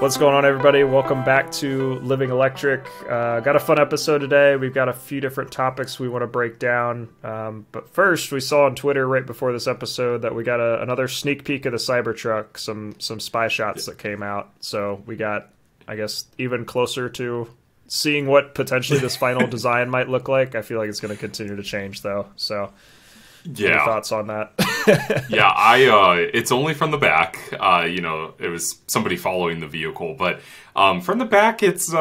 What's going on, everybody? Welcome back to Living Electric. Got a fun episode today. We've got a few different topics we want to break down. But first, we saw on Twitter right before this episode that we got another sneak peek of the Cybertruck, some spy shots that came out. So we got, I guess, even closer to seeing what potentially this final design might look like. I feel like it's going to continue to change, though. So, any thoughts on that? It's only from the back. It was somebody following the vehicle, but from the back, it's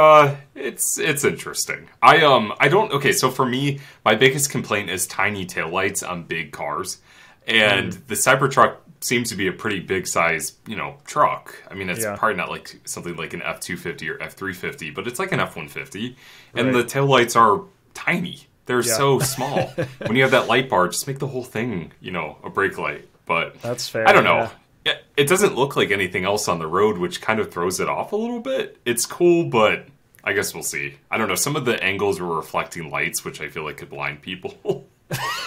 interesting. Okay, so for me, my biggest complaint is tiny taillights on big cars, and the Cybertruck seems to be a pretty big size, truck. I mean, it's probably not like something like an F-250 or F-350, but it's like an F-150, and the taillights are tiny. They're so small. When you have that light bar, just make the whole thing, a brake light. But that's fair. I don't know. Yeah. It doesn't look like anything else on the road, which kind of throws it off a little bit. It's cool, but I guess we'll see. I don't know. Some of the angles were reflecting lights, which I feel like could blind people.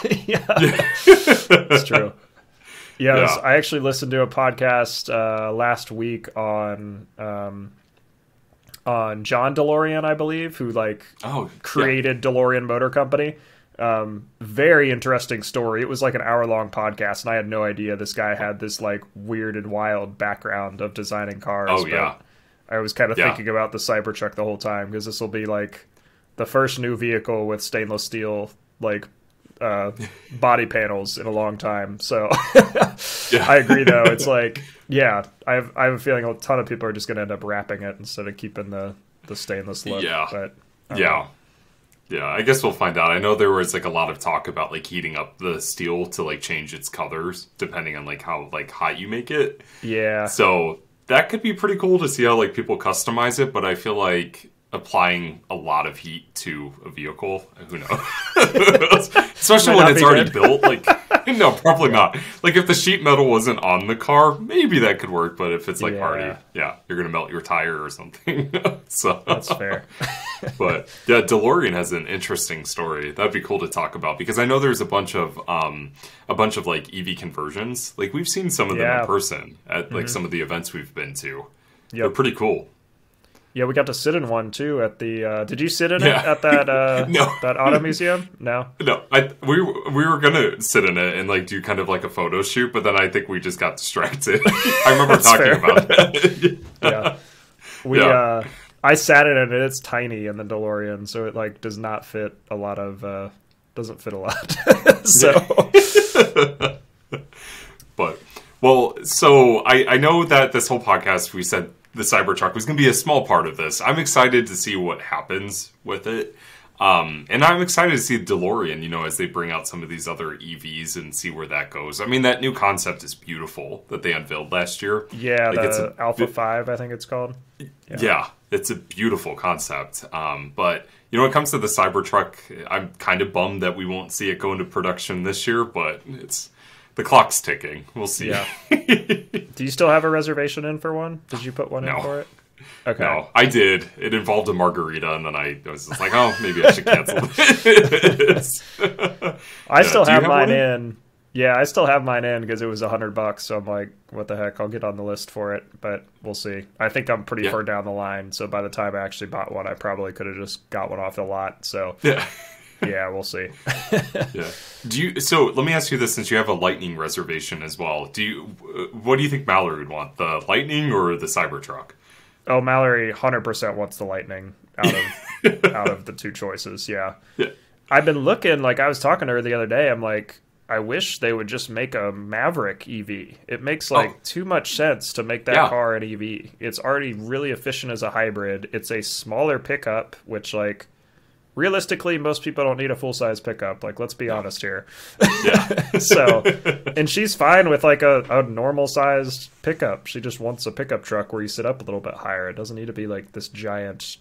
It's true. I actually listened to a podcast last week on John DeLorean, I believe, who created DeLorean Motor Company. Very interesting story. It was like an hour-long podcast, and I had no idea this guy had this weird and wild background of designing cars. I was kind of thinking about the Cybertruck the whole time, because this will be the first new vehicle with stainless steel body panels in a long time. So I agree, though. It's I have a feeling a ton of people are just going to end up wrapping it instead of keeping the stainless look. But I guess we'll find out. I know there was a lot of talk about heating up the steel to change its colors depending on how hot you make it. Yeah. So that could be pretty cool to see how people customize it, but I feel like applying a lot of heat to a vehicle, who knows? Especially when it's already built. No, probably not. If the sheet metal wasn't on the car, maybe that could work, but if it's hardy, you're gonna melt your tire or something. So that's fair. But DeLorean has an interesting story. That'd be cool to talk about, because I know there's a bunch of EV conversions. We've seen some of them in person at some of the events we've been to. They're pretty cool. Yeah, we got to sit in one too at the. Did you sit in it at that no. that auto museum? No. No, we were gonna sit in it and do kind of a photo shoot, but then I think we just got distracted. I remember talking about it. I sat in it, and it's tiny in the DeLorean, so it does not fit a lot of doesn't fit a lot. So. But so I know that this whole podcast we said the Cybertruck was going to be a small part of this. I'm excited to see what happens with it. And I'm excited to see DeLorean, as they bring out some of these other EVs and see where that goes. I mean, that new concept is beautiful that they unveiled last year. Yeah, the Alpha 5, I think it's called. Yeah, it's a beautiful concept. But, when it comes to the Cybertruck, I'm kind of bummed that we won't see it go into production this year, but the clock's ticking. We'll see. Yeah. Do you still have a reservation in for one? Did you put one in for it? Okay. No, I did. It involved a margarita, and then I was just maybe I should cancel this. I still have mine in. Yeah, I still have mine in because it was $100. So I'm like, what the heck? I'll get on the list for it, but we'll see. I think I'm pretty far down the line. So by the time I actually bought one, I probably could have just got one off the lot. So yeah, we'll see. So let me ask you this, since you have a Lightning reservation as well. What do you think Mallory would want? The Lightning or the Cybertruck? Oh, Mallory 100% wants the Lightning out of the two choices. Yeah. I've been looking, I was talking to her the other day. I'm like, I wish they would just make a Maverick EV. It makes too much sense to make that car an EV. It's already really efficient as a hybrid. It's a smaller pickup, which realistically, most people don't need a full-size pickup. Let's be honest here. Yeah. So, and she's fine with a normal-sized pickup. She just wants a pickup truck where you sit up a little bit higher. It doesn't need to be this giant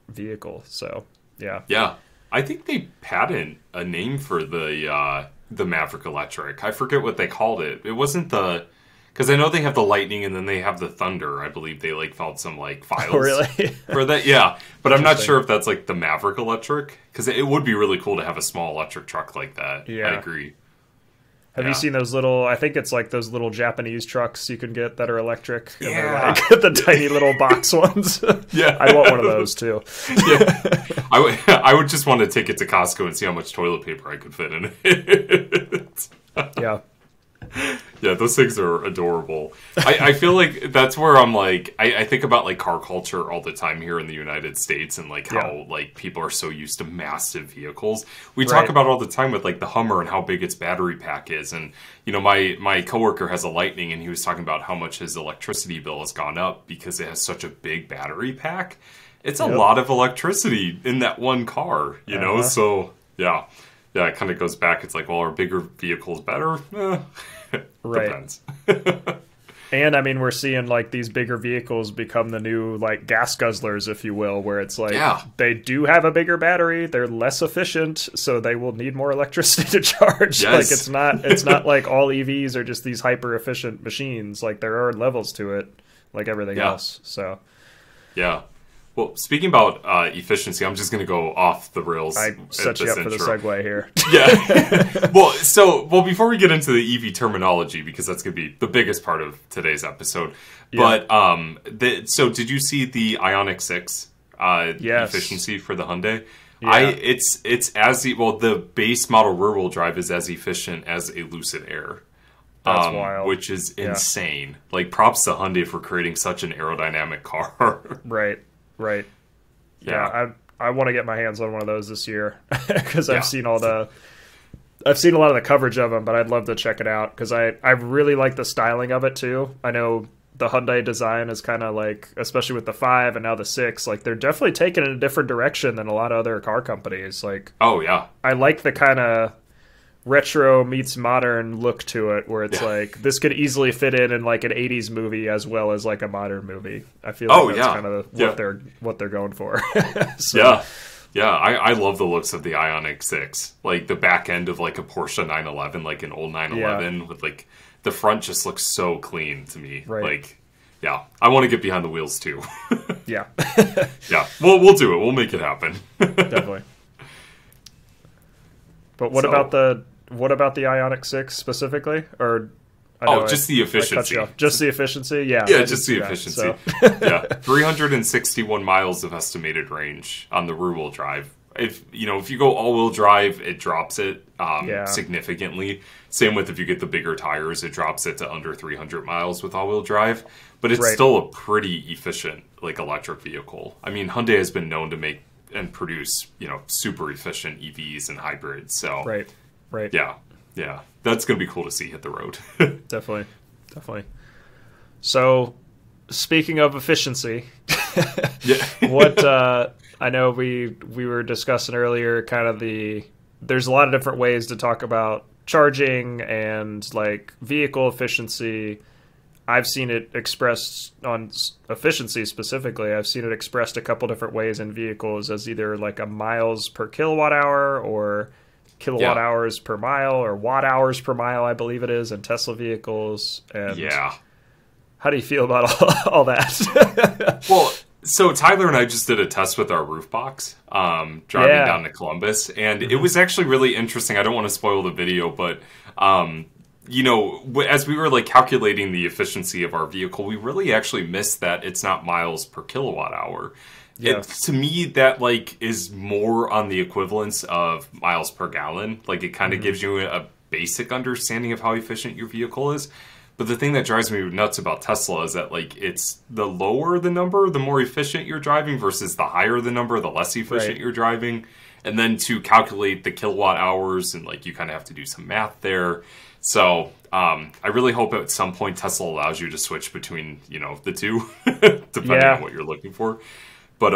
vehicle. So, yeah. Yeah. I think they patent a name for the Maverick Electric. I forget what they called it. It wasn't the... Because I know they have the Lightning and then they have the Thunder. I believe they filed some files for that. Yeah, but I'm not sure if that's the Maverick Electric, because it would be really cool to have a small electric truck like that. Yeah, I agree. Have you seen those little, I think it's like those little Japanese trucks you can get that are electric? And yeah. Like the tiny little box ones. Yeah. I want one of those too. Yeah. I would just want to take it to Costco and see how much toilet paper I could fit in it. Yeah. Yeah, those things are adorable. I feel like that's where I'm like, I think about like car culture all the time here in the United States and like how like people are so used to massive vehicles. We talk about it all the time with like the Hummer and how big its battery pack is. And, you know, my coworker has a Lightning and he was talking about how much his electricity bill has gone up because it has such a big battery pack. It's a lot of electricity in that one car, you know? So, yeah. Yeah, it kind of goes back. It's like, well, are bigger vehicles better? Depends. And, I mean, we're seeing, like, these bigger vehicles become the new, like, gas guzzlers, if you will, where it's like, they do have a bigger battery, they're less efficient, so they will need more electricity to charge. Yes. Like, it's not like all EVs are just these hyper-efficient machines. Like, there are levels to it, like everything else, so. Yeah. Well, speaking about efficiency, I'm just going to go off the rails. I set you up for the segue here. Yeah. Well, before we get into the EV terminology, because that's going to be the biggest part of today's episode. Yeah. But so did you see the Ioniq 6 efficiency for the Hyundai? Yeah. It's as the base model rear-wheel drive is as efficient as a Lucid Air. That's wild. Which is insane. Like, props to Hyundai for creating such an aerodynamic car. Right. Yeah, I want to get my hands on one of those this year because I've seen a lot of the coverage of them, but I'd love to check it out because I really like the styling of it too. I know the Hyundai design is kind of like, especially with the 5 and now the 6, like they're definitely taking it in a different direction than a lot of other car companies. Like, I like the kind of retro meets modern look to it where it's like this could easily fit in like an 80s movie as well as like a modern movie. I feel like that's kind of what they're going for. So, I love the looks of the Ioniq 6. Like the back end of like a Porsche 911, like an old 911 with like the front just looks so clean to me. Like I want to get behind the wheels too. Yeah. We'll do it. We'll make it happen. Definitely. But what about the Ioniq 6 specifically? Or just the efficiency. Just the efficiency? Yeah. Yeah, just the efficiency. 361 miles of estimated range on the rear-wheel drive. If you go all-wheel drive, it drops it significantly. Same with if you get the bigger tires, it drops it to under 300 miles with all-wheel drive. But it's still a pretty efficient like electric vehicle. I mean, Hyundai has been known to make and produce, super efficient EVs and hybrids. So right. Yeah. That's going to be cool to see hit the road. Definitely. So, speaking of efficiency, what I know we were discussing earlier, kind of there's a lot of different ways to talk about charging and like vehicle efficiency. I've seen it expressed on efficiency specifically. I've seen it expressed a couple different ways in vehicles as either like a miles per kilowatt hour or kilowatt hours per mile or watt hours per mile, I believe it is, in Tesla vehicles. And how do you feel about all that? Well, so Tyler and I just did a test with our roof box driving down to Columbus, and it was actually really interesting. I don't want to spoil the video, but as we were like calculating the efficiency of our vehicle, we really actually missed that it's not miles per kilowatt hour. To me, that like is more on the equivalence of miles per gallon. Like it kind of gives you a basic understanding of how efficient your vehicle is. But the thing that drives me nuts about Tesla is that like it's the lower the number, the more efficient you're driving versus the higher the number, the less efficient you're driving. And then to calculate the kilowatt hours and like you kind of have to do some math there. So I really hope at some point Tesla allows you to switch between, the two, depending on what you're looking for. But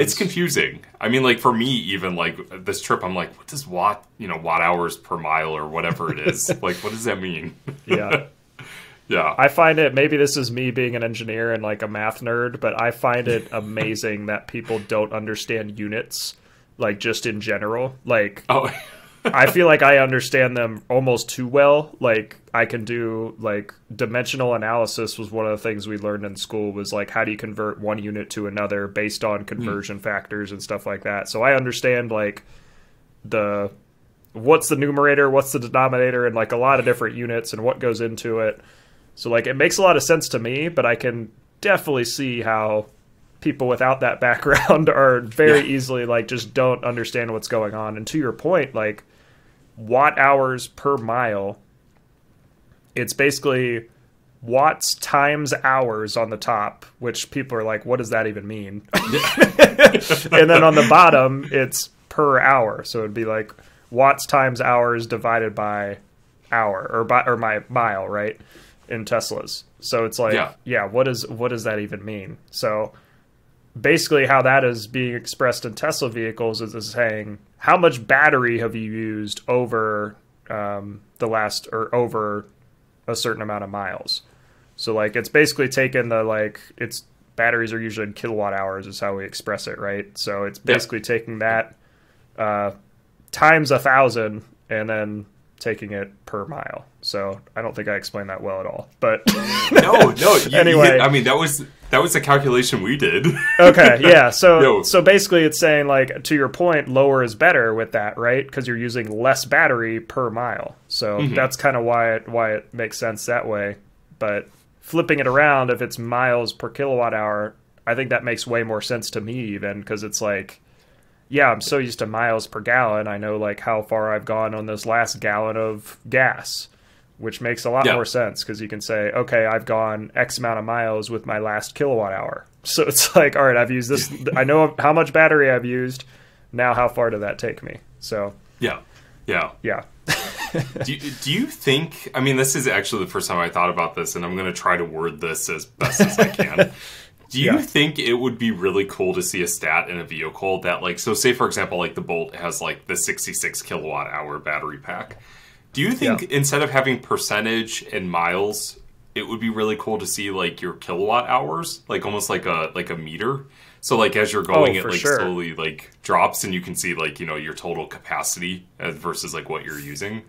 it's confusing. I mean, like for me, even like this trip, I'm like, what does watt hours per mile or whatever it is? Like, what does that mean? Yeah. I find it, maybe this is me being an engineer and like a math nerd, but I find it amazing that people don't understand units, like just in general. Like, I feel like I understand them almost too well. Like I can do like dimensional analysis was one of the things we learned in school was like, how do you convert one unit to another based on conversion factors and stuff like that. So I understand like the what's the numerator, what's the denominator, and like a lot of different units and what goes into it. So like it makes a lot of sense to me, but I can definitely see how people without that background are very easily like just don't understand what's going on. And to your point, like watt hours per mile, it's basically watts times hours on the top, which people are like, what does that even mean? And then on the bottom, it's per hour. So it'd be like watts times hours divided by hour or my mile, right? In Teslas. So it's like, what does that even mean? So basically how that is being expressed in Tesla vehicles is saying, how much battery have you used over over a certain amount of miles? So like it's basically taken its batteries are usually in kilowatt hours is how we express it, right? So it's basically taking that times 1,000 and then taking it per mile. So I don't think I explained that well at all, but no. Anyway, I mean that was the calculation we did. Okay, yeah. So basically, it's saying like to your point, lower is better with that, right? Because you're using less battery per mile. So that's kind of why it makes sense that way. But flipping it around, if it's miles per kilowatt hour, I think that makes way more sense to me even, because it's like, yeah, I'm so used to miles per gallon. I know like how far I've gone on this last gallon of gas, which makes a lot more sense because you can say, okay, I've gone X amount of miles with my last kilowatt hour. So it's like, all right, I've used this. I know how much battery I've used. Now, how far did that take me? So yeah. do you think? I mean, this is actually the first time I thought about this, and I'm going to try to word this as best as I can. Do you think it would be really cool to see a stat in a vehicle that, like, so say for example, like the Bolt has like the 66 kilowatt hour battery pack. Do you think instead of having percentage and miles, it would be really cool to see like your kilowatt hours, like almost like a meter? So like as you're going, it like slowly like drops, and you can see like, you know, your total capacity versus like what you're using. Like,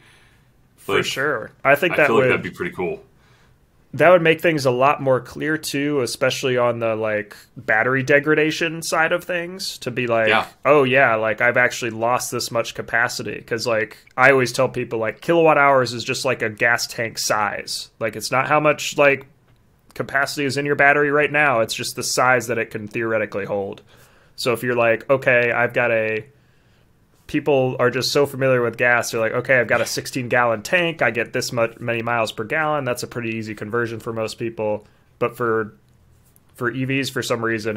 for sure, I think that feel like that'd be pretty cool. That would make things a lot more clear too, especially on the like battery degradation side of things, to be like, oh yeah, like I've actually lost this much capacity. Because like I always tell people like kilowatt hours is just like a gas tank size. Like it's not how much like capacity is in your battery right now. It's just the size that it can theoretically hold. So if you're like, okay, people are just so familiar with gas. They're like, okay, I've got a 16-gallon tank. I get this many miles per gallon. That's a pretty easy conversion for most people. But for EVs, for some reason,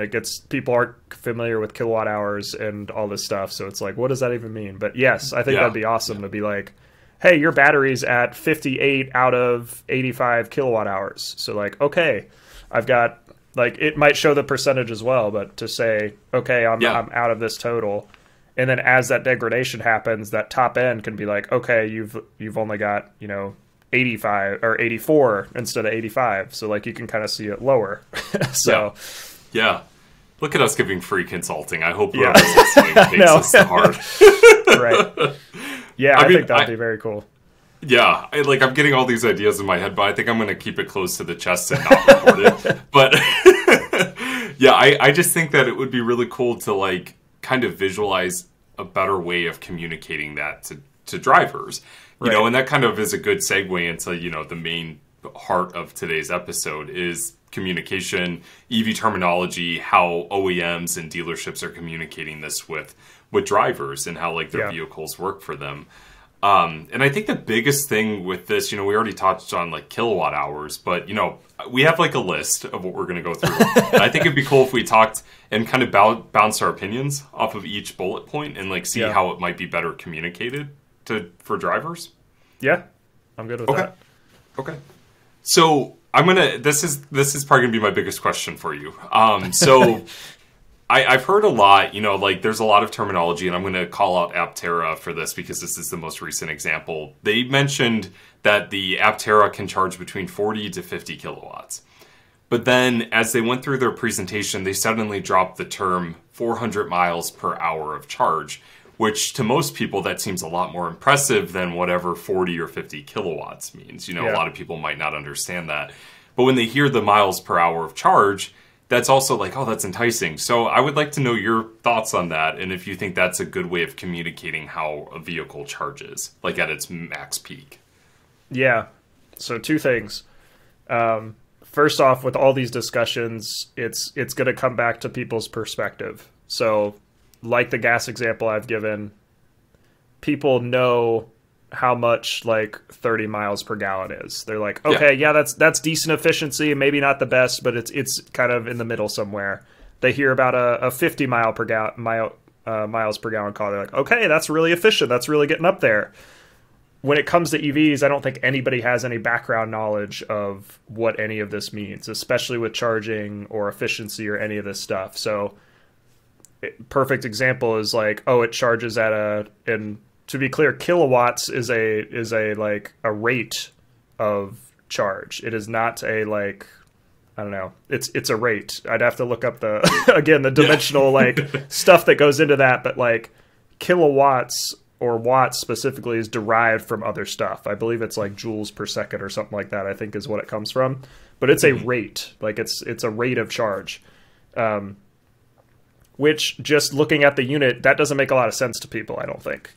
people aren't familiar with kilowatt hours and all this stuff. So it's like, what does that even mean? But yes, I think that'd be awesome to be like, hey, your battery's at 58 out of 85 kilowatt hours. So like, okay, I've got, like, it might show the percentage as well, but to say, okay, I'm out of this total. And then as that degradation happens, that top end can be like, okay, you've only got, 85 or 84 instead of 85. So like you can kind of see it lower. So yeah. Look at us giving free consulting. I hope whoever's listening takes this to heart. Right. Yeah, I think that'd be very cool. Yeah, I'm getting all these ideas in my head, but I think I'm going to keep it close to the chest and not record it. But yeah, I just think that it would be really cool to like kind of visualize a better way of communicating that to drivers, you know, and that kind of is a good segue into, the main heart of today's episode is communication, EV terminology, how OEMs and dealerships are communicating this with drivers and how like their vehicles work for them. And I think the biggest thing with this, we already touched on like kilowatt hours, but we have like a list of what we're going to go through. I think it'd be cool if we talked and kind of bounce our opinions off of each bullet point and like see how it might be better communicated for drivers. Yeah, I'm good with that. Okay. So this is probably gonna be my biggest question for you. So I've heard a lot, there's a lot of terminology, and I'm going to call out Aptera for this because this is the most recent example. They mentioned that the Aptera can charge between 40 to 50 kilowatts. But then as they went through their presentation, they suddenly dropped the term 400 miles per hour of charge, which to most people, that seems a lot more impressive than whatever 40 or 50 kilowatts means. A lot of people might not understand that. But when they hear the miles per hour of charge, that's also like, oh, that's enticing. So I would like to know your thoughts on that, and if you think that's a good way of communicating how a vehicle charges, like at its max peak. Yeah. So two things. First off, with all these discussions, it's going to come back to people's perspective. So, like the gas example I've given, people know how much like 30 miles per gallon is. They're like, okay, yeah, that's decent efficiency, maybe not the best, but it's kind of in the middle somewhere. They hear about a 50 miles per gallon car. They're like, okay, that's really efficient. That's really getting up there. When it comes to EVs, I don't think anybody has any background knowledge of what any of this means, especially with charging or efficiency or any of this stuff. So, perfect example is like, oh, it charges at and to be clear, kilowatts is a like a rate of charge. It is not a like, I don't know. It's a rate. I'd have to look up the again the dimensional like stuff that goes into that, but like kilowatts or watts specifically is derived from other stuff. I believe it's like joules per second or something like that, I think is what it comes from. But it's a rate. Like it's a rate of charge. Which, just looking at the unit, that doesn't make a lot of sense to people, I don't think.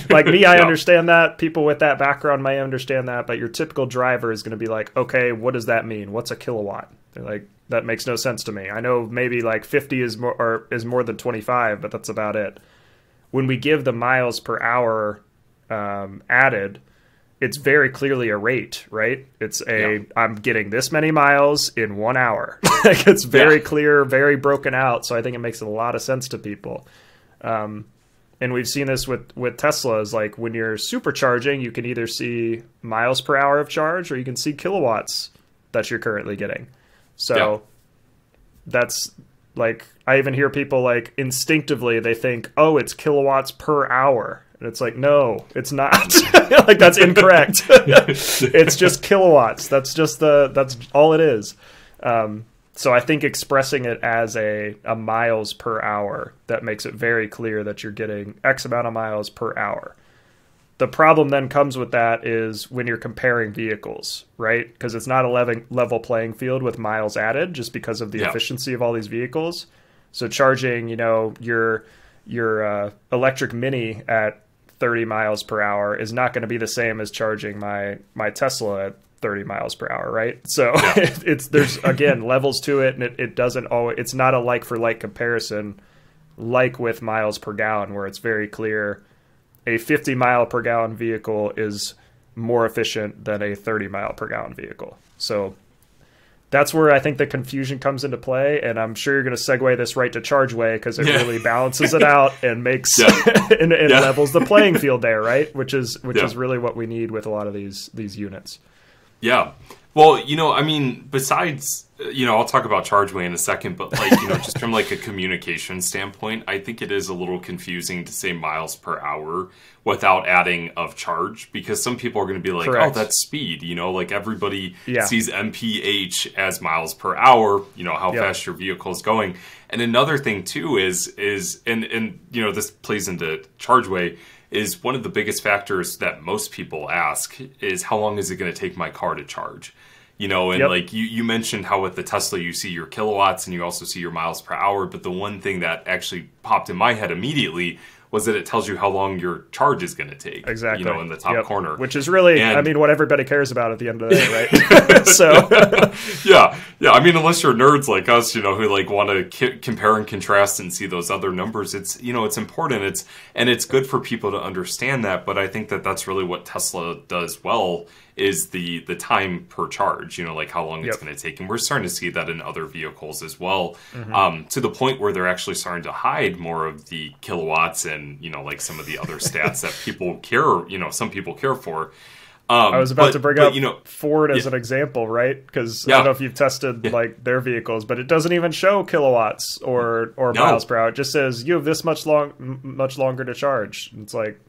like me, I understand that. People with that background may understand that. But your typical driver is going to be like, okay, what does that mean? What's a kilowatt? They're like, that makes no sense to me. I know maybe like 50 is more than 25, but that's about it. When we give the miles per hour added, it's very clearly a rate, right? It's I'm getting this many miles in 1 hour. Like it's very clear, very broken out. So I think it makes a lot of sense to people. And we've seen this with Teslas. Like when you're supercharging, you can either see miles per hour of charge or you can see kilowatts that you're currently getting. So that's like, I even hear people like instinctively, they think, oh, it's kilowatts per hour. And it's like, no, it's not. Like that's incorrect. It's just kilowatts. That's all it is. So I think expressing it as a miles per hour, that makes it very clear that you're getting X amount of miles per hour. The problem then comes with that is when you're comparing vehicles, right? Because it's not a level playing field with miles added just because of the efficiency of all these vehicles. So charging, your electric Mini at 30 miles per hour is not going to be the same as charging my Tesla at 30 miles per hour, right? So there's again levels to it, and it doesn't always, it's not a like for like comparison like with miles per gallon, where it's very clear a 50 mile per gallon vehicle is more efficient than a 30 mile per gallon vehicle. So that's where I think the confusion comes into play, and I'm sure you're going to segue this right to ChargeWay because it really balances it out and makes and levels the playing field there, right? Which is really what we need with a lot of these units. Yeah. Well, I mean, besides, I'll talk about ChargeWay in a second, but like, just from like a communication standpoint, I think it is a little confusing to say miles per hour without adding of charge, because some people are going to be like, oh, that's speed, like everybody sees MPH as miles per hour, how fast your vehicle is going. And another thing too is this plays into ChargeWay, is one of the biggest factors that most people ask is how long is it going to take my car to charge? Like you mentioned how with the Tesla you see your kilowatts and you also see your miles per hour, but the one thing that actually popped in my head immediately was that it tells you how long your charge is going to take. Exactly. In the top corner. Which is really, what everybody cares about at the end of the day, right? So. Yeah. I mean, unless you're nerds like us, who like want to compare and contrast and see those other numbers, it's, it's important. It's good for people to understand that. But I think that that's really what Tesla does well, is the time per charge, like how long it's going to take. And we're starting to see that in other vehicles as well, to the point where they're actually starting to hide more of the kilowatts and, like some of the other stats that people care, some people care for. I was about to bring up Ford as an example, right? Because I don't know if you've tested like their vehicles, but it doesn't even show kilowatts or miles per hour. It just says you have this much longer to charge. It's like,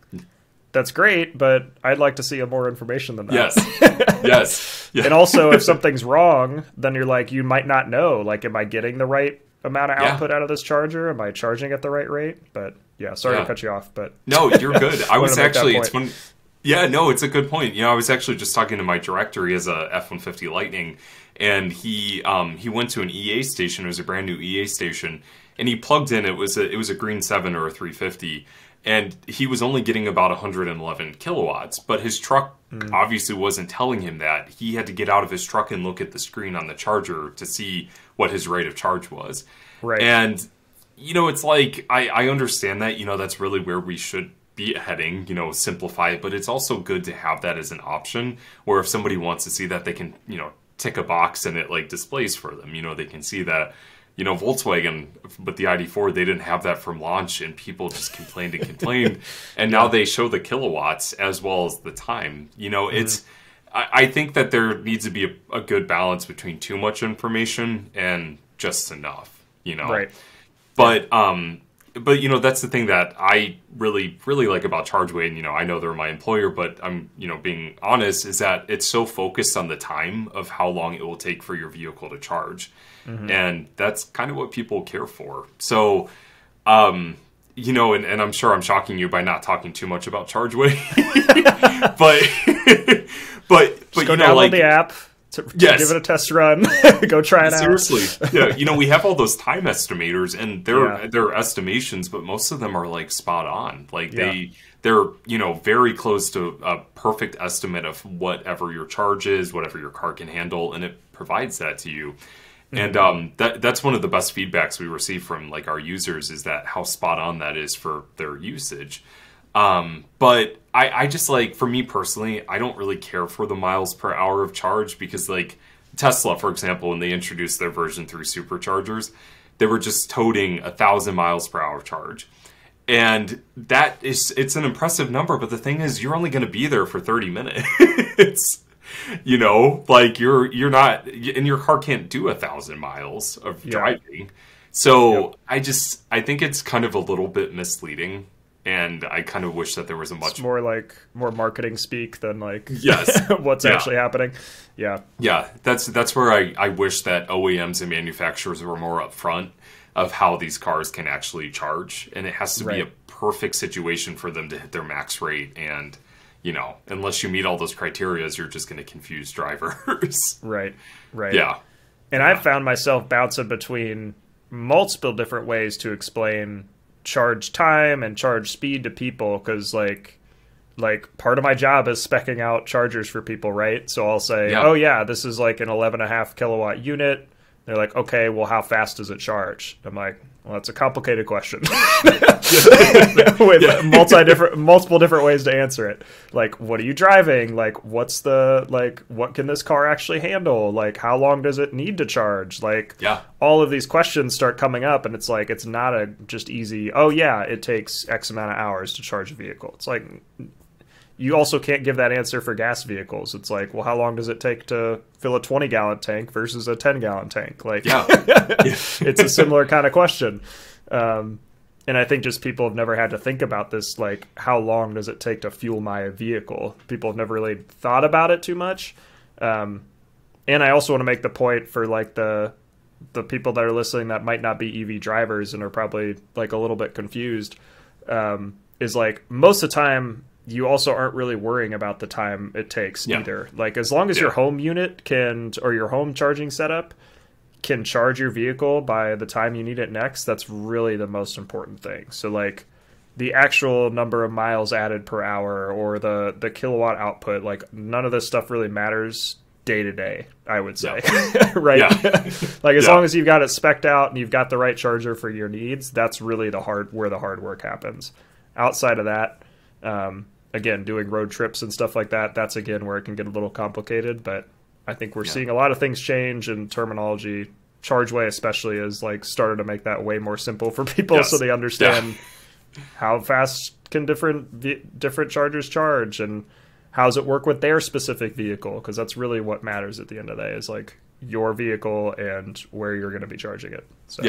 that's great, but I'd like to see more information than that. Yes. Yeah. And also, if something's wrong, then you're like, you might not know. Like, am I getting the right amount of output out of this charger? Am I charging at the right rate? But sorry to cut you off. But no, you're good. I was actually, Yeah, no, it's a good point. I was actually just talking to my director. He has a F-150 Lightning, and he went to an EA station. It was a brand new EA station, and he plugged in. It was a Green 7 or a 350, and he was only getting about 111 kilowatts. But his truck obviously wasn't telling him that. He had to get out of his truck and look at the screen on the charger to see what his rate of charge was. Right. And it's like I understand that. That's really where we should be heading, simplify it, but it's also good to have that as an option where if somebody wants to see that, they can, tick a box and it like displays for them. They can see that, Volkswagen, but the ID4, they didn't have that from launch and people just complained and complained. And now they show the kilowatts as well as the time. It's, I think that there needs to be a good balance between too much information and just enough, Right. But that's the thing that I really, really like about ChargeWay, and I know they're my employer, but I'm being honest, is that it's so focused on the time of how long it will take for your vehicle to charge, and that's kind of what people care for. So, and I'm sure I'm shocking you by not talking too much about ChargeWay, but just go download the app. To give it a test run, go try it out. Seriously, yeah. We have all those time estimators, and they're estimations, but most of them are like spot on. Like they're very close to a perfect estimate of whatever your charge is, whatever your car can handle, and it provides that to you. And that's one of the best feedbacks we receive from like our users is that how spot on that is for their usage. But I just like, for me personally, I don't really care for the miles per hour of charge because like Tesla, for example, when they introduced their version 3 superchargers, they were just toting 1,000 miles per hour charge. And it's an impressive number, but the thing is, you're only going to be there for 30 minutes. Like you're not, and your car can't do 1,000 miles of driving. So I think it's kind of a little bit misleading. And I kind of wish that there was it's more marketing speak than like yes. what's actually happening. Yeah. Yeah. That's where I wish that OEMs and manufacturers were more upfront of how these cars can actually charge. And it has to be a perfect situation for them to hit their max rate. And, unless you meet all those criteria, you're just going to confuse drivers. Right. Yeah. And I've found myself bouncing between multiple different ways to explain charge time and charge speed to people, because like part of my job is speccing out chargers for people, right? So I'll say, this is like an 11.5 kilowatt unit. They're like, okay, well, how fast does it charge? I'm like, well, that's a complicated question with multiple different ways to answer it. Like, what are you driving? Like, what can this car actually handle? Like, how long does it need to charge? Like, all of these questions start coming up, and it's like, it's not a just easy, it takes X amount of hours to charge a vehicle. It's like, you also can't give that answer for gas vehicles. It's like, well, how long does it take to fill a 20-gallon tank versus a 10-gallon tank? Like, it's a similar kind of question. And I think just people have never had to think about this, like, how long does it take to fuel my vehicle? People have never really thought about it too much. And I also want to make the point for, like, the people that are listening that might not be EV drivers and are probably, like, a little bit confused, is, like, most of the time, you also aren't really worrying about the time it takes either. Like, as long as your home unit or your home charging setup can charge your vehicle by the time you need it next, that's really the most important thing. So, like, the actual number of miles added per hour or the kilowatt output, like, none of this stuff really matters day to day, I would say. Right? Like, as long as you've got it spec'd out and you've got the right charger for your needs, that's really where the hard work happens. Outside of that, again, doing road trips and stuff like that, that's again where it can get a little complicated, but I think we're seeing a lot of things change in terminology. ChargeWay especially has like started to make that way more simple for people so they understand how fast can different chargers charge and how does it work with their specific vehicle, because that's really what matters at the end of the day is like your vehicle and where you're going to be charging it. So.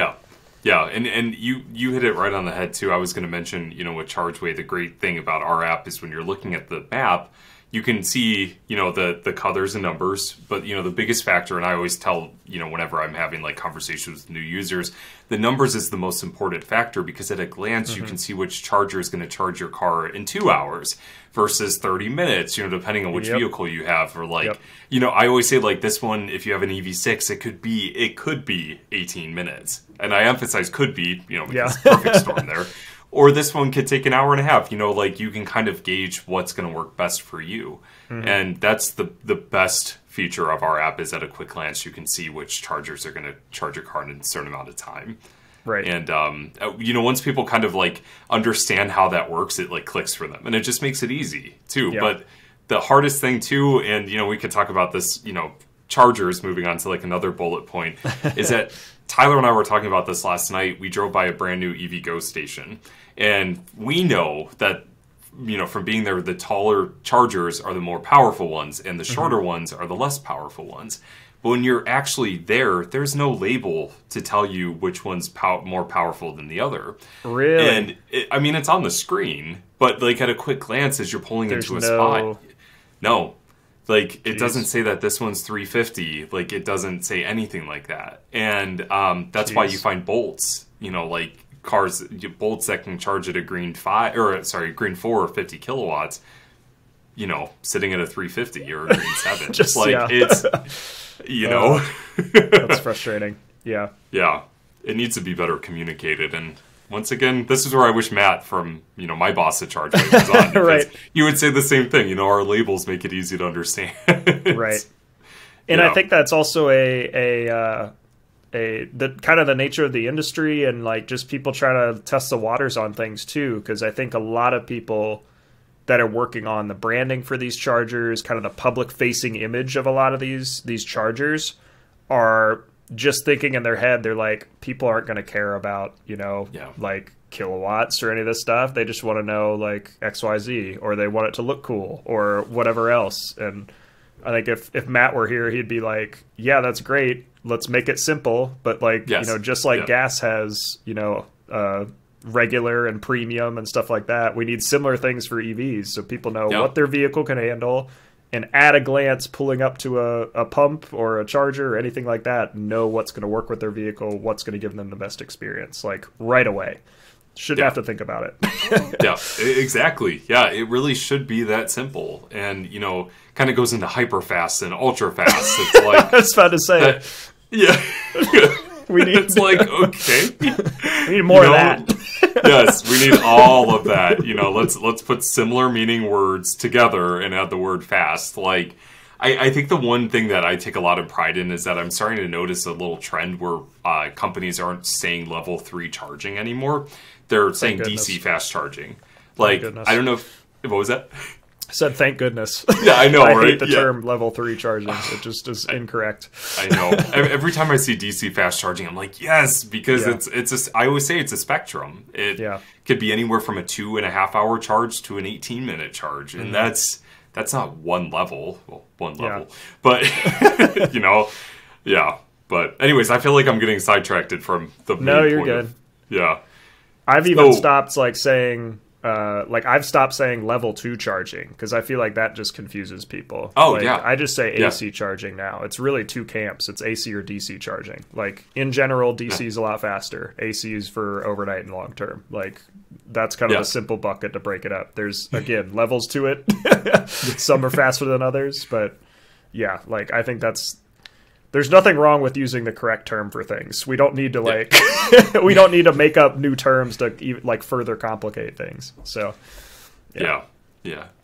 Yeah, and you hit it right on the head, too. I was going to mention, with ChargeWay, the great thing about our app is when you're looking at the map, you can see, the colors and numbers, but, the biggest factor, and I always tell, whenever I'm having like conversations with new users, the numbers is the most important factor because at a glance, you can see which charger is going to charge your car in 2 hours versus 30 minutes, depending on which vehicle you have, or like, I always say like this one, if you have an EV6, it could be 18 minutes. And I emphasize could be, because perfect storm there. Or this one could take an hour and a half. Like you can kind of gauge what's going to work best for you. And that's the best feature of our app is at a quick glance, you can see which chargers are going to charge your car in a certain amount of time. Right. And, once people kind of like understand how that works, it like clicks for them. And it just makes it easy too. Yeah. But the hardest thing too, and, we could talk about this, chargers, moving on to like another bullet point, is that Tyler and I were talking about this last night. We drove by a brand new EVgo station. And we know that, from being there, the taller chargers are the more powerful ones and the shorter ones are the less powerful ones. But when you're actually there, there's no label to tell you which one's more powerful than the other. Really? And, it's on the screen, but like at a quick glance as you're pulling into a spot. No. Like, it doesn't say that this one's 350. Like, it doesn't say anything like that. And that's why you find bolts, like cars, bolts that can charge at a green 4 or 50 kilowatts, sitting at a 350 or a green 7. Just like, it's, That's frustrating. Yeah. Yeah. It needs to be better communicated. And once again, this is where I wish Matt from, my boss at ChargeWay was on. Right. You would say the same thing. Our labels make it easy to understand. Right. And I think that's also the kind of the nature of the industry, and like just people trying to test the waters on things too. Because I think a lot of people that are working on the branding for these chargers, kind of the public facing image of a lot of these chargers, are just thinking in their head, they're like, people aren't going to care about, like kilowatts or any of this stuff. They just want to know like XYZ, or they want it to look cool or whatever else. And I think if Matt were here, he'd be like, yeah, that's great. Let's make it simple. But like, just like gas has, regular and premium and stuff like that, we need similar things for EVs so people know what their vehicle can handle. And at a glance, pulling up to a pump or a charger or anything like that, know what's going to work with their vehicle, what's going to give them the best experience, like right away. Shouldn't have to think about it. Yeah, exactly. Yeah, it really should be that simple. And, kind of goes into hyper fast and ultra fast. It's like, I was about to say that, yeah. We need it's like, okay. We need more of that. Yes, we need all of that. Let's put similar meaning words together and add the word fast. Like, I think the one thing that I take a lot of pride in is that I'm starting to notice a little trend where companies aren't saying level 3 charging anymore. They're saying DC fast charging. Like, I don't know what was that? I said, thank goodness. Yeah, I know, I right? hate the term level 3 charging. It just is incorrect. I know. Every time I see DC fast charging, I'm like, yes, because I always say it's a spectrum. It could be anywhere from a 2.5 hour charge to an 18-minute charge. And that's not one level. Well, one level. But, But anyways, I feel like I'm getting sidetracked from the main No, you're point good. I've even stopped saying... I've stopped saying level 2 charging because I feel like that just confuses people. I just say AC charging now. It's really 2 camps. It's AC or DC charging. Like in general, DC is a lot faster. AC is for overnight and long term. Like that's kind of a simple bucket to break it up. There's again levels to it. Some are faster than others, but I think there's nothing wrong with using the correct term for things. We don't need to we don't need to make up new terms to even, further complicate things. So, yeah.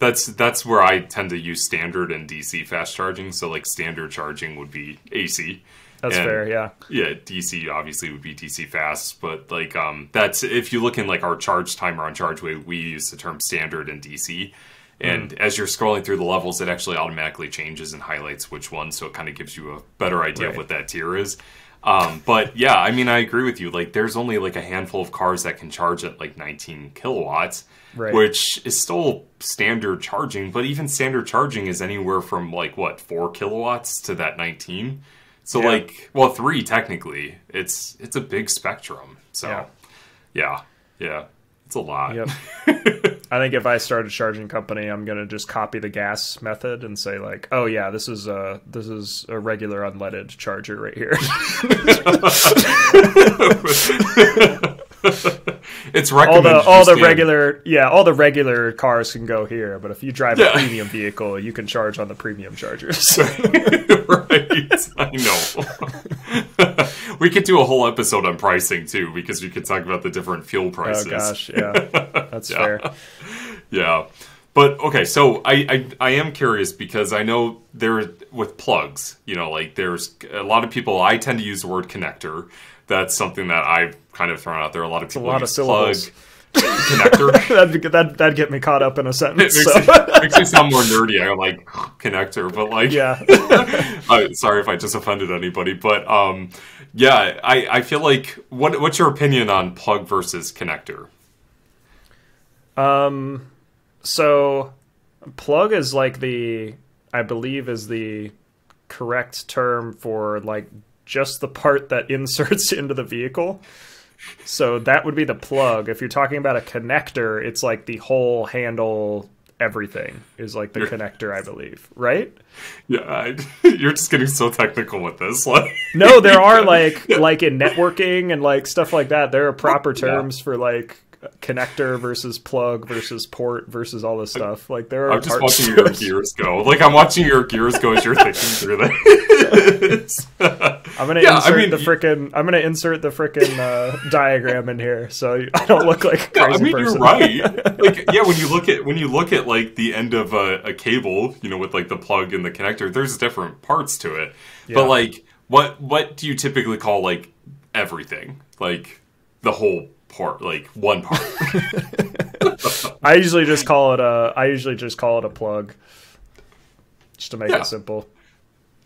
That's where I tend to use standard and DC fast charging. So like standard charging would be AC. That's fair. Yeah. Yeah. DC obviously would be DC fast, but like that's if you look in like our charge timer on ChargeWay, we use the term standard and DC. And as you're scrolling through the levels, it actually automatically changes and highlights which one, so it kind of gives you a better idea of what that tier is. But yeah, I agree with you. Like, there's only like a handful of cars that can charge at like 19 kilowatts, which is still standard charging. But even standard charging is anywhere from like 4 kilowatts to that 19. So 3 technically. It's a big spectrum. So yeah, it's a lot. Yep. I think if I start a charging company, I'm gonna just copy the gas method and say like, oh yeah, this is a regular unleaded charger right here. It's recommended. All the regular cars can go here, but if you drive a premium vehicle, you can charge on the premium chargers. Right, I know. We could do a whole episode on pricing too, because we could talk about the different fuel prices. Oh gosh, yeah, that's fair. Yeah, but okay, so I am curious because I know there with plugs, like there's a lot of people. I tend to use the word connector. That's something that I've kind of thrown out there. A lot of people use syllables. Connector. that'd get me caught up in a sentence. It makes me sound more nerdy. I like connector, but like, yeah. Sorry if I just offended anybody, but yeah, I feel like what's your opinion on plug versus connector? So plug is like I believe is the correct term for like just the part that inserts into the vehicle. So that would be the plug. If you're talking about a connector, it's like the whole handle, everything is like the connector, I believe, right? Yeah, you're just getting so technical with this. No, there are like in networking and like stuff like that, there are proper terms for like connector versus plug versus port versus all this stuff. Like there are. I'm just watching your gears go. Like I'm watching your gears go as you're thinking through this. I'm gonna insert the frickin' diagram in here, so I don't look like a crazy person. You're right. Like, yeah, when you look at like the end of a cable, with like the plug and the connector, there's different parts to it. Yeah. But like, what do you typically call like everything? Like the whole part, like one part. I usually just call it a plug, just to make it simple.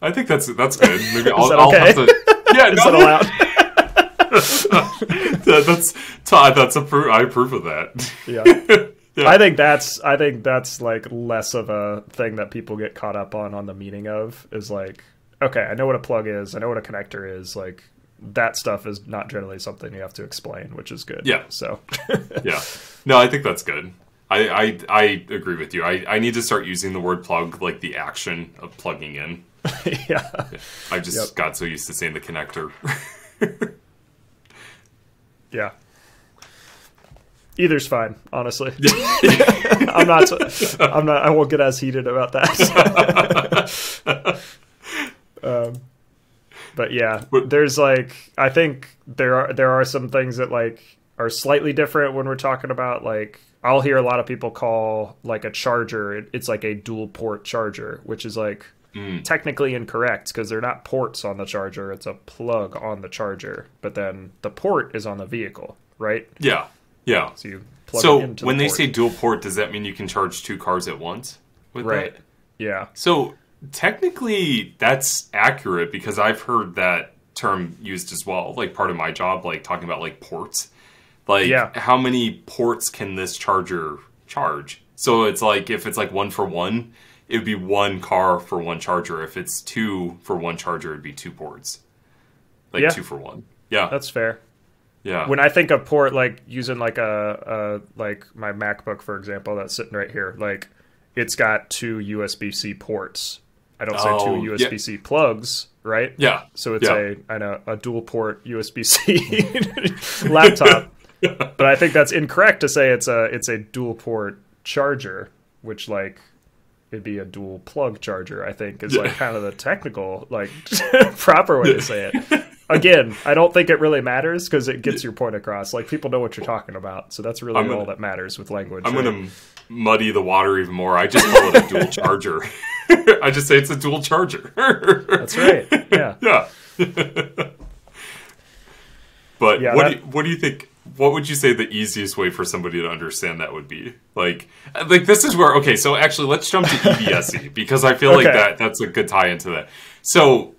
I think that's good. Maybe I'll have to. Yeah, is that allowed? I approve of that. Yeah. Yeah. I think that's like less of a thing that people get caught up on the meaning of, is like, okay, I know what a plug is, I know what a connector is, like that stuff is not generally something you have to explain, which is good. Yeah. So yeah. No, I think that's good. I agree with you. I need to start using the word plug, like the action of plugging in. Yeah. I just got so used to saying the connector. Yeah. Either's fine, honestly. I won't get as heated about that. But yeah, there's like, I think there are some things that like are slightly different when we're talking about, like, I'll hear a lot of people call like a charger, it's like a dual port charger, which is like technically incorrect because they're not ports on the charger, it's a plug on the charger, but then the port is on the vehicle, right? Yeah. Yeah. So you plug it into when they say dual port, does that mean you can charge two cars at once with right. that? Yeah. So technically that's accurate because I've heard that term used as well, like part of my job, like talking about like ports. Like how many ports can this charger charge? So it's like if it's like 1 for 1, it would be one car for one charger. If it's 2 for one charger, it'd be 2 ports. Like 2 for 1. Yeah. That's fair. Yeah. When I think of port, like using like a like my MacBook, for example, that's sitting right here, like it's got 2 USB-C ports. I don't say 2 USB-C plugs, right? Yeah. So it's a dual port USB-C laptop. But I think that's incorrect to say it's a dual port charger, which like it'd be a dual plug charger, I think is like kind of the technical, like proper way to say it. Again, I don't think it really matters because it gets your point across. Like people know what you're talking about, so that's really all that matters with language. I'm going to muddy the water even more. I just call it a dual charger. I just say it's a dual charger. That's right. Yeah. Yeah. But what do you think? What would you say the easiest way for somebody to understand that would be? Like this is where, okay, so actually let's jump to EVSE because I feel like that's a good tie into that. So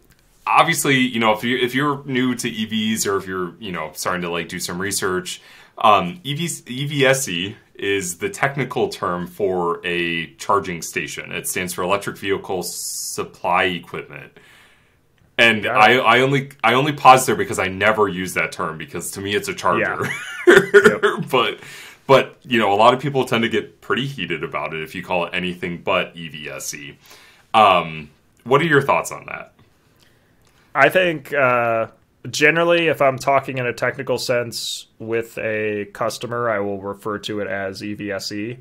obviously, if you're new to EVs or if you're, starting to like do some research, EVSE is the technical term for a charging station. It stands for Electric Vehicle Supply Equipment. And I only pause there because I never use that term because to me it's a charger. Yeah. But But, you know, a lot of people tend to get pretty heated about it if you call it anything but EVSE. What are your thoughts on that? I think generally, if I'm talking in a technical sense with a customer, I will refer to it as EVSE.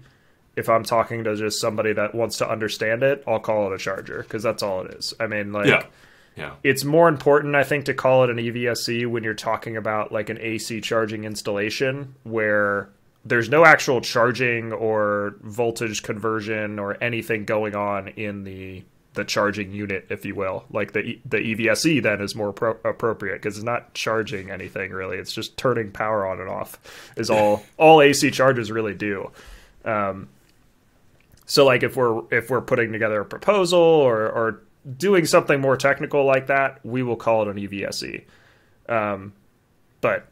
If I'm talking to just somebody that wants to understand it, I'll call it a charger, because that's all it is. I mean, like, yeah. It's more important, I think, to call it an EVSE when you're talking about like an AC charging installation where there's no actual charging or voltage conversion or anything going on in the charging unit, if you will. Like the EVSE then is more appropriate because it's not charging anything really. It's just turning power on and off is all AC chargers really do. So like if we're putting together a proposal or doing something more technical like that, we will call it an EVSE. But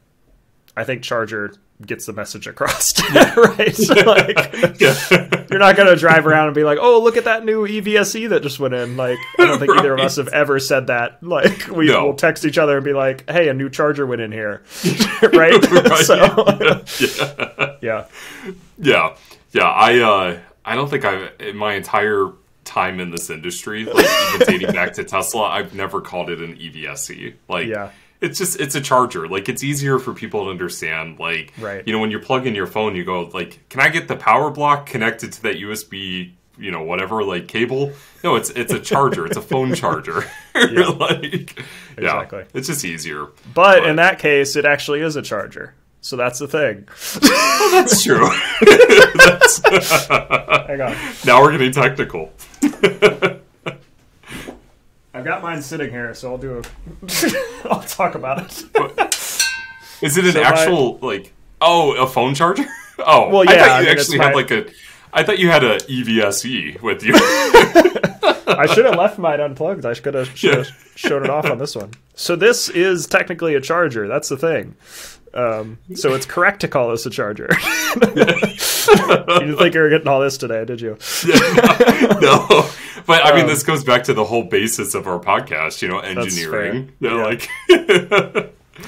I think charger gets the message across, right? So like, you're not going to drive around and be like, oh, look at that new EVSE that just went in. Like, I don't think either of us have ever said that. Like, will text each other and be like, hey, a new charger went in here. Right? So, yeah. I don't think in my entire time in this industry, like even dating back to Tesla, I've never called it an EVSE. Like, it's a charger. Like, it's easier for people to understand. Like, you know, when you plug in your phone, you go like, can I get the power block connected to that USB, you know, whatever, like cable? No, it's a charger. It's a phone charger. Like, exactly. It's just easier. But in that case, it actually is a charger. So that's the thing. Oh, that's true. Hang on. Now we're getting technical. I've got mine sitting here, so I'll talk about it. Is it an actual a phone charger? Oh, well, yeah. I thought you had a EVSE with you. I should have left mine unplugged. I should have showed it off on this one. So this is technically a charger. That's the thing. So it's correct to call this a charger. You didn't think you were getting all this today, did you? No. But I mean, this goes back to the whole basis of our podcast, you know, engineering.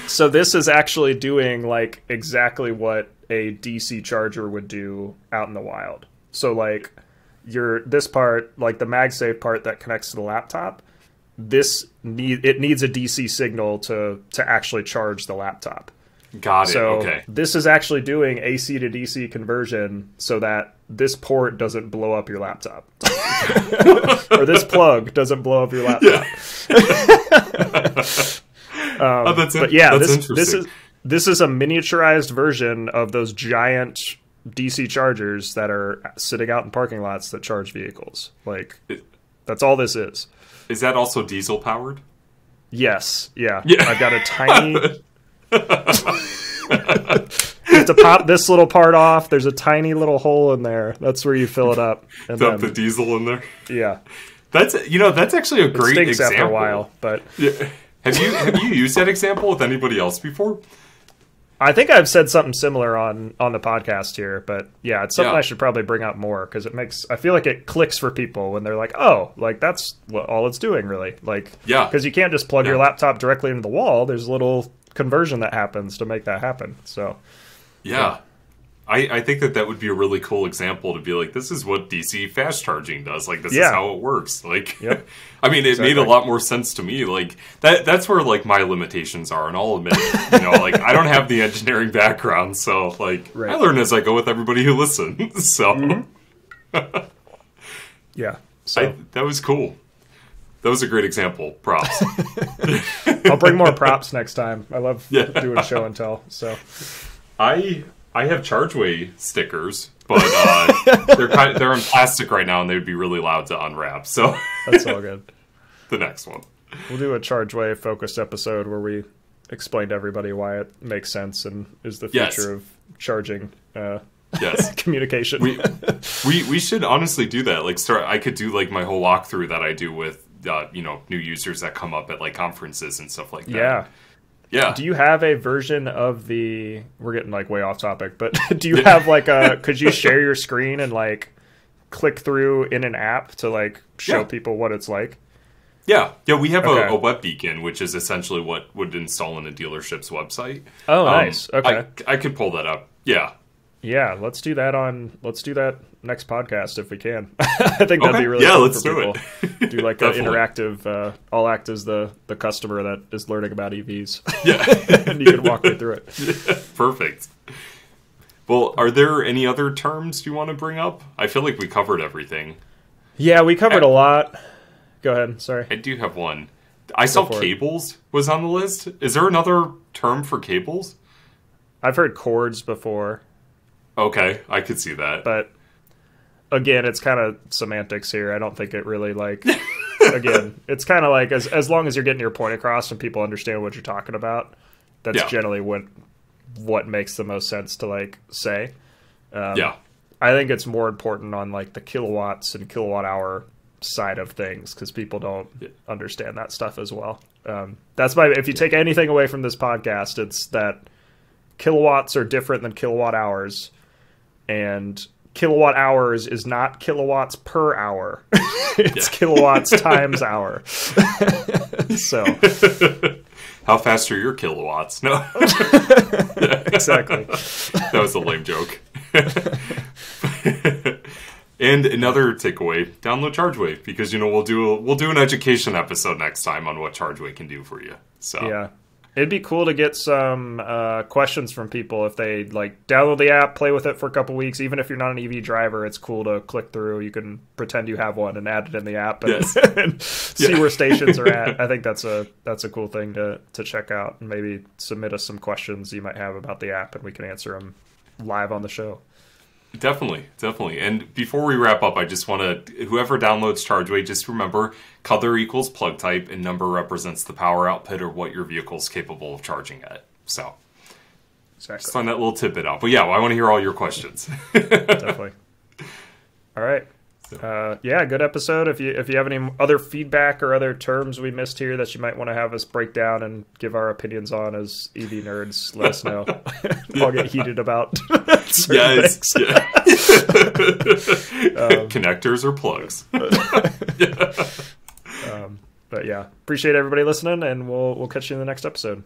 So this is actually doing like exactly what a DC charger would do out in the wild. So like this part, like the MagSafe part that connects to the laptop, it needs a DC signal to actually charge the laptop. Got it. So okay. This is actually doing AC to DC conversion so that this port doesn't blow up your laptop. Or this plug doesn't blow up your laptop. But yeah, that's interesting. This is a miniaturized version of those giant DC chargers that are sitting out in parking lots that charge vehicles. Like, that's all this is. Is that also diesel powered? Yes. Yeah. I've got a tiny... You have to pop this little part off. There's a tiny little hole in there. That's where you fill it up. And dump the diesel in there. Yeah, that's actually a great example. After a while, but have you used that example with anybody else before? I think I've said something similar on the podcast here, but yeah, it's something I should probably bring up more because I feel like it clicks for people when they're like, oh, like that's all it's doing really. Like, because you can't just plug your laptop directly into the wall. There's a little conversion that happens to make that happen. So I think that would be a really cool example to be like, this is what DC fast charging does. Like, this is how it works. Like, I mean, it made a lot more sense to me. Like, that's where, like, my limitations are. And I'll admit, you know, like, I don't have the engineering background. So, like, I learn as I go with everybody who listens. So, So that was cool. That was a great example. Props. I'll bring more props next time. I love doing show and tell. So I have Chargeway stickers, but they're in plastic right now, and they'd be really loud to unwrap. So that's all good. The next one, we'll do a Chargeway focused episode where we explain to everybody why it makes sense and is the future of charging. Communication. We should honestly do that. Like, I could do like my whole walkthrough that I do with new users that come up at like conferences and stuff like that. Yeah. Do you have a version of we're getting like way off topic, but do you have like could you share your screen and like click through in an app to like show people what it's like? Yeah, we have a web beacon, which is essentially what would install in a dealership's website. Oh, nice. Okay. I could pull that up. Yeah. Yeah, let's do that next podcast if we can. I think that'd be really cool. Yeah, let's do people. It. Do like an interactive, I'll act as the customer that is learning about EVs. Yeah. And you can walk me through it. Yeah, perfect. Well, are there any other terms you want to bring up? I feel like we covered everything. Yeah, we covered a lot. Go ahead, sorry. I do have one. I saw cables was on the list. Is there another term for cables? I've heard cords before. Okay, I could see that. But again, it's kind of semantics here. I don't think it really again, it's kind of like as long as you're getting your point across and people understand what you're talking about, that's generally what makes the most sense to say. I think it's more important on the kilowatts and kilowatt hour side of things because people don't understand that stuff as well. That's why if you take anything away from this podcast, it's that kilowatts are different than kilowatt hours. And kilowatt hours is not kilowatts per hour. It's kilowatts times hour. So, how fast are your kilowatts? No. Exactly. That was a lame joke. And another takeaway: download ChargeWay because we'll do an education episode next time on what ChargeWay can do for you. So yeah. It'd be cool to get some questions from people if they download the app, play with it for a couple weeks. Even if you're not an EV driver, it's cool to click through. You can pretend you have one and add it in the app and, and see where stations are at. I think that's a cool thing to check out, and maybe submit us some questions you might have about the app, and we can answer them live on the show. Definitely. And before we wrap up, I just want to, whoever downloads ChargeWay, just remember color equals plug type and number represents the power output or what your vehicle is capable of charging at. So, just find that little tidbit out. But yeah, I want to hear all your questions. Definitely. All right. Good episode. If you have any other feedback or other terms we missed here that you might want to have us break down and give our opinions on as EV nerds, let us know. I'll get heated about certain things. Yeah. Connectors or plugs. But yeah, appreciate everybody listening, and we'll catch you in the next episode.